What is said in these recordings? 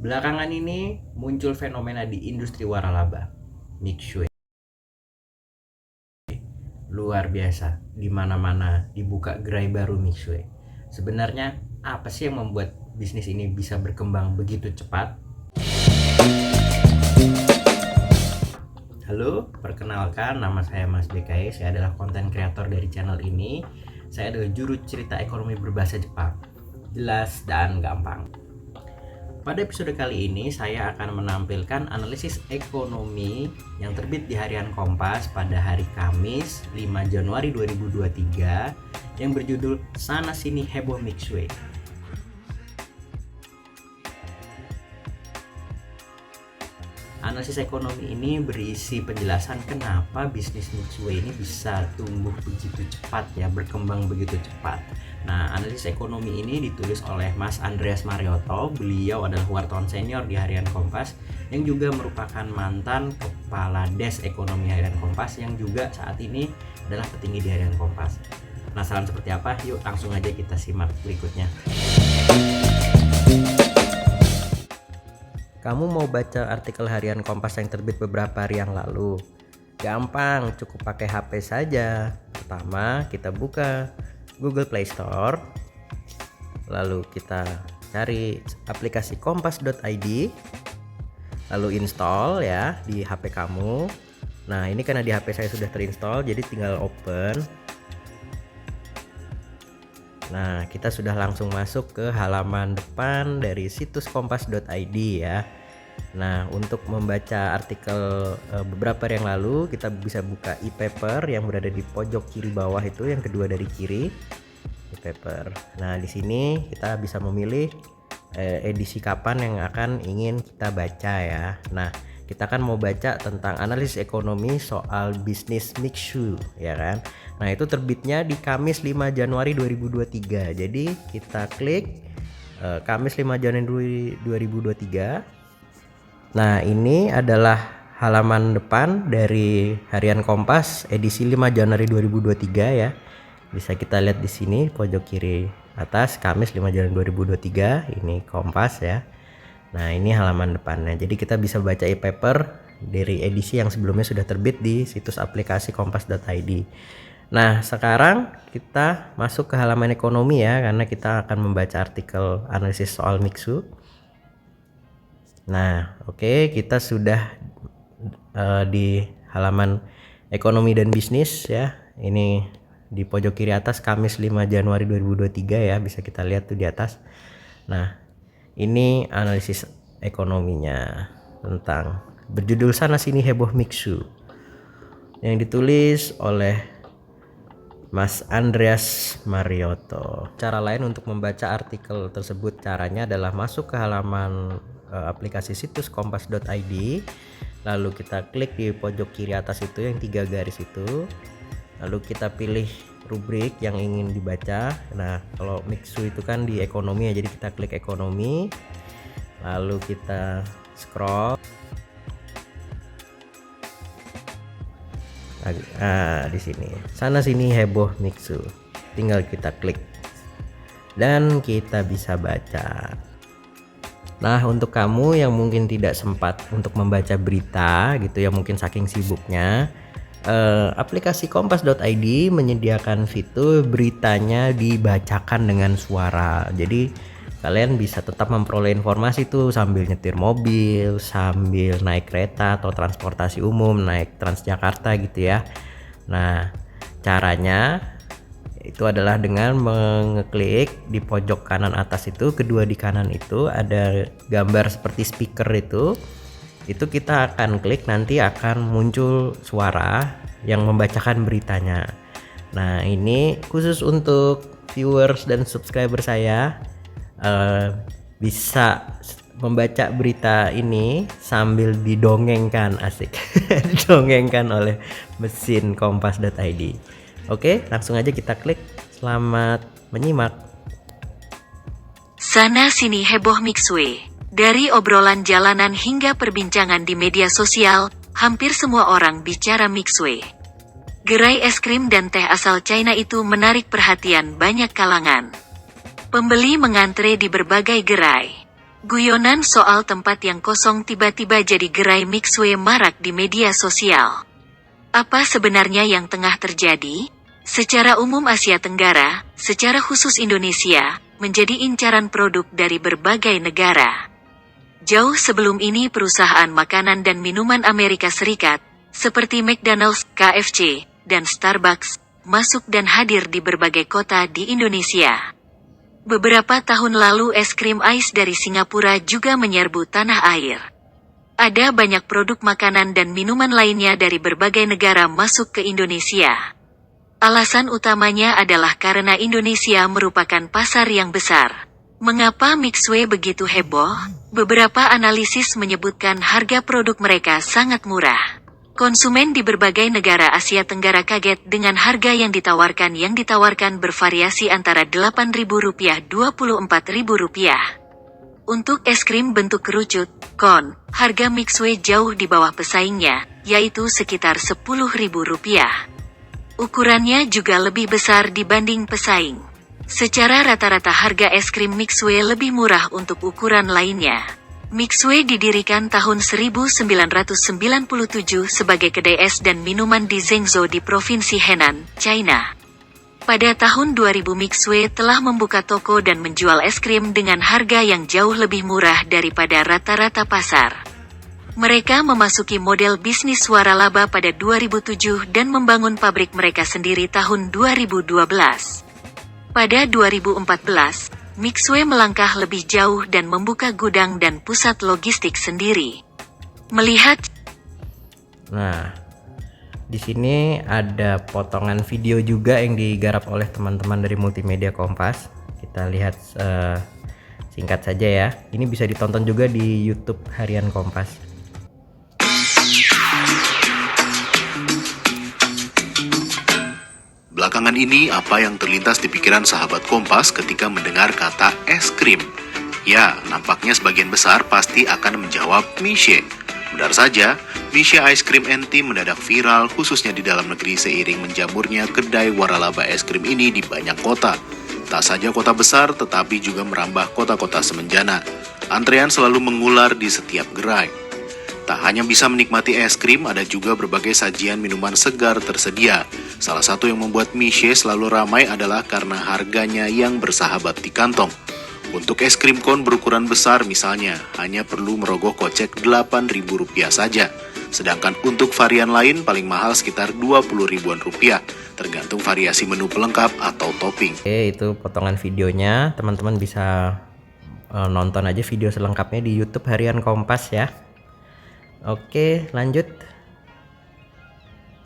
Belakangan ini muncul fenomena di industri waralaba, mixue. Luar biasa, di mana-mana dibuka gerai baru mixue. Sebenarnya apa sih yang membuat bisnis ini bisa berkembang begitu cepat? Halo, perkenalkan nama saya Mas BKI. Saya adalah konten kreator dari channel ini. Saya adalah juru cerita ekonomi berbahasa Jepang. Jelas dan gampang. Pada episode kali ini saya akan menampilkan analisis ekonomi yang terbit di harian Kompas pada hari Kamis 5 Januari 2023 yang berjudul Sana Sini Heboh Mixue. Analisis ekonomi ini berisi penjelasan kenapa bisnis mixue ini bisa tumbuh begitu cepat ya, berkembang begitu cepat. Nah, analisis ekonomi ini ditulis oleh Mas Andreas Marioto. Beliau adalah wartawan senior di Harian Kompas yang juga merupakan mantan kepala Des Ekonomi Harian Kompas yang juga saat ini adalah petinggi di Harian Kompas. Penasaran seperti apa? Yuk langsung aja kita simak berikutnya. Kamu mau baca artikel Harian Kompas yang terbit beberapa hari yang lalu? Gampang, cukup pakai HP saja. Pertama, kita buka Google Play Store. Lalu kita cari aplikasi kompas.id. Lalu install ya di HP kamu. Nah, ini karena di HP saya sudah terinstall, jadi tinggal open. Nah, kita sudah langsung masuk ke halaman depan dari situs kompas.id ya. Nah, untuk membaca artikel beberapa hari yang lalu, kita bisa buka e-paper yang berada di pojok kiri bawah itu, yang kedua dari kiri, e-paper. Nah, di sini kita bisa memilih edisi kapan yang akan ingin kita baca ya. Nah, kita kan mau baca tentang analisis ekonomi soal bisnis mixue ya kan. Nah, itu terbitnya di Kamis 5 Januari 2023. Jadi kita klik Kamis 5 Januari 2023. Nah, ini adalah halaman depan dari Harian Kompas edisi 5 Januari 2023 ya. Bisa kita lihat di sini pojok kiri atas, Kamis 5 Januari 2023, ini Kompas ya. Nah, ini halaman depannya. Jadi kita bisa baca e-paper dari edisi yang sebelumnya sudah terbit di situs aplikasi kompas.id. Nah, sekarang kita masuk ke halaman ekonomi ya, karena kita akan membaca artikel analisis soal mixue. Nah, oke, kita sudah di halaman ekonomi dan bisnis ya. Ini di pojok kiri atas, Kamis 5 Januari 2023 ya, bisa kita lihat tuh di atas. Nah, ini analisis ekonominya tentang berjudul Sana Sini Heboh Mixue yang ditulis oleh Mas Andreas Marioto. Cara lain untuk membaca artikel tersebut, caranya adalah masuk ke halaman aplikasi situs kompas.id, lalu kita klik di pojok kiri atas itu yang 3 garis itu, lalu kita pilih rubrik yang ingin dibaca. Nah, kalau mixue itu kan di ekonomi ya, jadi kita klik ekonomi, lalu kita scroll. Di sini Sana Sini Heboh Mixue, tinggal kita klik dan kita bisa baca. Nah, untuk kamu yang mungkin tidak sempat untuk membaca berita gitu ya, mungkin saking sibuknya, aplikasi kompas.id menyediakan fitur beritanya dibacakan dengan suara. Jadi kalian bisa tetap memperoleh informasi tuh sambil nyetir mobil, sambil naik kereta atau transportasi umum, naik Transjakarta gitu ya. Nah, caranya itu adalah dengan mengeklik di pojok kanan atas itu, kedua di kanan itu ada gambar seperti speaker itu kita akan klik, nanti akan muncul suara yang membacakan beritanya. Nah, ini khusus untuk viewers dan subscriber saya, bisa membaca berita ini sambil didongengkan, asik. Didongengkan oleh mesin kompas.id. Oke, langsung aja kita klik. Selamat menyimak. Sana Sini Heboh Mixue. Dari obrolan jalanan hingga perbincangan di media sosial, hampir semua orang bicara mixue. Gerai es krim dan teh asal China itu menarik perhatian banyak kalangan. Pembeli mengantre di berbagai gerai. Guyonan soal tempat yang kosong tiba-tiba jadi gerai Mixway marak di media sosial. Apa sebenarnya yang tengah terjadi? Secara umum Asia Tenggara, secara khusus Indonesia, menjadi incaran produk dari berbagai negara. Jauh sebelum ini perusahaan makanan dan minuman Amerika Serikat, seperti McDonald's, KFC, dan Starbucks, masuk dan hadir di berbagai kota di Indonesia. Beberapa tahun lalu es krim ais dari Singapura juga menyerbu tanah air. Ada banyak produk makanan dan minuman lainnya dari berbagai negara masuk ke Indonesia. Alasan utamanya adalah karena Indonesia merupakan pasar yang besar. Mengapa Mixway begitu heboh? Beberapa analisis menyebutkan harga produk mereka sangat murah. Konsumen di berbagai negara Asia Tenggara kaget dengan harga yang ditawarkan bervariasi antara Rp8.000 Rp24.000. Untuk es krim bentuk kerucut, kon, harga Mixway jauh di bawah pesaingnya, yaitu sekitar Rp10.000. Ukurannya juga lebih besar dibanding pesaing. Secara rata-rata harga es krim Mixway lebih murah untuk ukuran lainnya. Mixway didirikan tahun 1997 sebagai kedai es dan minuman di Zhengzhou di Provinsi Henan, China. Pada tahun 2000 Mixway telah membuka toko dan menjual es krim dengan harga yang jauh lebih murah daripada rata-rata pasar. Mereka memasuki model bisnis waralaba pada 2007 dan membangun pabrik mereka sendiri tahun 2012. Pada 2014, Mixway melangkah lebih jauh dan membuka gudang dan pusat logistik sendiri. Nah, di sini ada potongan video juga yang digarap oleh teman-teman dari Multimedia Kompas. Kita lihat singkat saja ya. Ini bisa ditonton juga di YouTube Harian Kompas. Belakangan ini, apa yang terlintas di pikiran sahabat Kompas ketika mendengar kata es krim? Ya, nampaknya sebagian besar pasti akan menjawab Mishe. Benar saja, Mishe Ice Cream &Tea mendadak viral khususnya di dalam negeri seiring menjamurnya kedai waralaba es krim ini di banyak kota. Tak saja kota besar, tetapi juga merambah kota-kota semenjana. Antrean selalu mengular di setiap gerai. Tak hanya bisa menikmati es krim, ada juga berbagai sajian minuman segar tersedia. Salah satu yang membuat Mishe selalu ramai adalah karena harganya yang bersahabat di kantong. Untuk es krim kon berukuran besar misalnya, hanya perlu merogoh kocek Rp8.000 saja. Sedangkan untuk varian lain paling mahal sekitar Rp20.000, tergantung variasi menu pelengkap atau topping. Oke, itu potongan videonya. Teman-teman bisa nonton aja video selengkapnya di YouTube Harian Kompas ya. Oke, lanjut.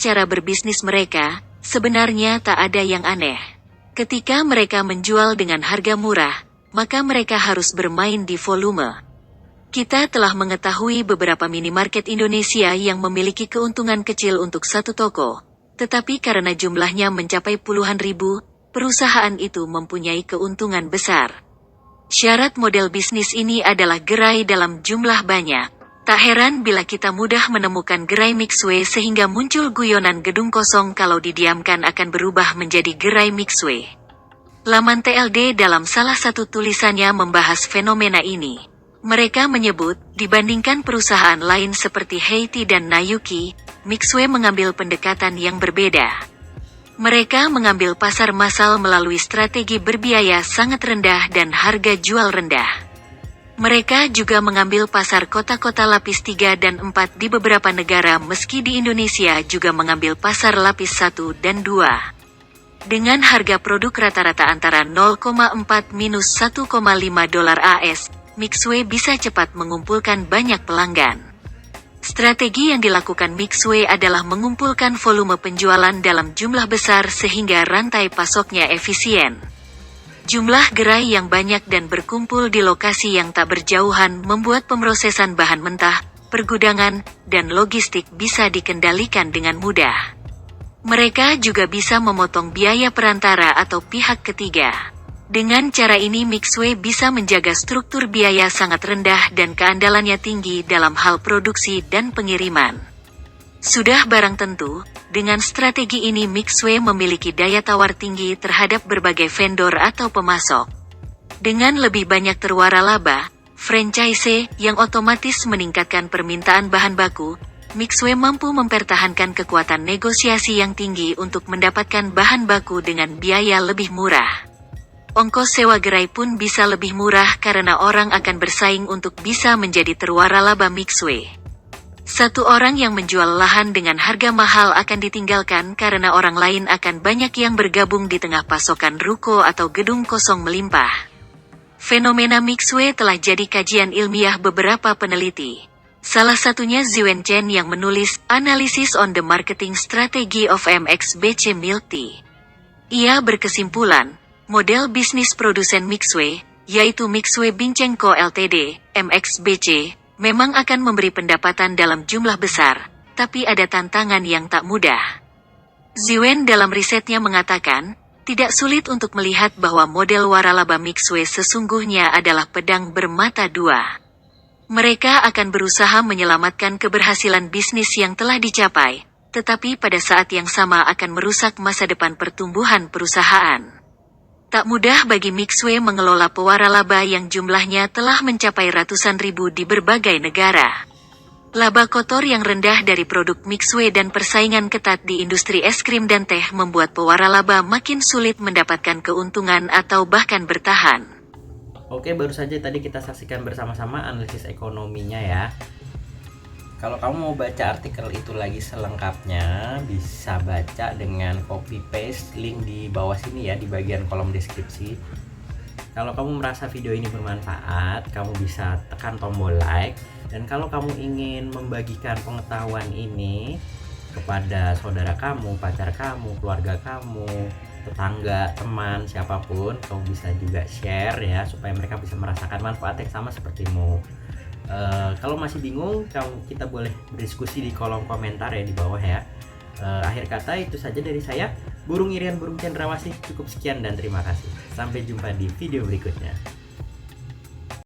Cara berbisnis mereka, sebenarnya tak ada yang aneh. Ketika mereka menjual dengan harga murah, maka mereka harus bermain di volume. Kita telah mengetahui beberapa minimarket Indonesia yang memiliki keuntungan kecil untuk satu toko, tetapi karena jumlahnya mencapai puluhan ribu, perusahaan itu mempunyai keuntungan besar. Syarat model bisnis ini adalah gerai dalam jumlah banyak. Tak heran bila kita mudah menemukan gerai Mixway sehingga muncul guyonan gedung kosong kalau didiamkan akan berubah menjadi gerai Mixway. Laman TLD dalam salah satu tulisannya membahas fenomena ini. Mereka menyebut, dibandingkan perusahaan lain seperti Haiti dan Nayuki, Mixway mengambil pendekatan yang berbeda. Mereka mengambil pasar massal melalui strategi berbiaya sangat rendah dan harga jual rendah. Mereka juga mengambil pasar kota-kota lapis 3 dan 4 di beberapa negara meski di Indonesia juga mengambil pasar lapis 1 dan 2. Dengan harga produk rata-rata antara 0,4-1,5 dolar AS, Mixway bisa cepat mengumpulkan banyak pelanggan. Strategi yang dilakukan Mixway adalah mengumpulkan volume penjualan dalam jumlah besar sehingga rantai pasoknya efisien. Jumlah gerai yang banyak dan berkumpul di lokasi yang tak berjauhan membuat pemrosesan bahan mentah, pergudangan, dan logistik bisa dikendalikan dengan mudah. Mereka juga bisa memotong biaya perantara atau pihak ketiga. Dengan cara ini Mixway bisa menjaga struktur biaya sangat rendah dan keandalannya tinggi dalam hal produksi dan pengiriman. Sudah barang tentu, dengan strategi ini Mixway memiliki daya tawar tinggi terhadap berbagai vendor atau pemasok. Dengan lebih banyak terwaralaba, franchise yang otomatis meningkatkan permintaan bahan baku, Mixue mampu mempertahankan kekuatan negosiasi yang tinggi untuk mendapatkan bahan baku dengan biaya lebih murah. Ongkos sewa gerai pun bisa lebih murah karena orang akan bersaing untuk bisa menjadi terwaralaba Mixue. Satu orang yang menjual lahan dengan harga mahal akan ditinggalkan karena orang lain akan banyak yang bergabung di tengah pasokan ruko atau gedung kosong melimpah. Fenomena Mixue telah jadi kajian ilmiah beberapa peneliti. Salah satunya Ziwen Chen yang menulis Analysis on the Marketing Strategy of MXBC Milk Tea. Ia berkesimpulan, model bisnis produsen Mixue, yaitu Mixue Binceng Co Ltd, MXBC, memang akan memberi pendapatan dalam jumlah besar, tapi ada tantangan yang tak mudah. Ziwen dalam risetnya mengatakan, tidak sulit untuk melihat bahwa model waralaba Mixue sesungguhnya adalah pedang bermata dua. Mereka akan berusaha menyelamatkan keberhasilan bisnis yang telah dicapai, tetapi pada saat yang sama akan merusak masa depan pertumbuhan perusahaan. Tak mudah bagi Mixue mengelola pewaralaba yang jumlahnya telah mencapai ratusan ribu di berbagai negara. Laba kotor yang rendah dari produk Mixue dan persaingan ketat di industri es krim dan teh membuat pewaralaba makin sulit mendapatkan keuntungan atau bahkan bertahan. Oke, baru saja tadi kita saksikan bersama-sama analisis ekonominya ya. Kalau kamu mau baca artikel itu lagi selengkapnya, bisa baca dengan copy paste link di bawah sini ya, di bagian kolom deskripsi. Kalau kamu merasa video ini bermanfaat, kamu bisa tekan tombol like. Dan kalau kamu ingin membagikan pengetahuan ini kepada saudara kamu, pacar kamu, keluarga kamu, tetangga, teman, siapapun, kamu bisa juga share ya, supaya mereka bisa merasakan manfaat yang sama sepertimu. Kalau masih bingung, kita boleh berdiskusi di kolom komentar ya di bawah ya. Akhir kata itu saja dari saya, Burung Irian Burung Cendrawasih. Cukup sekian dan terima kasih. Sampai jumpa di video berikutnya.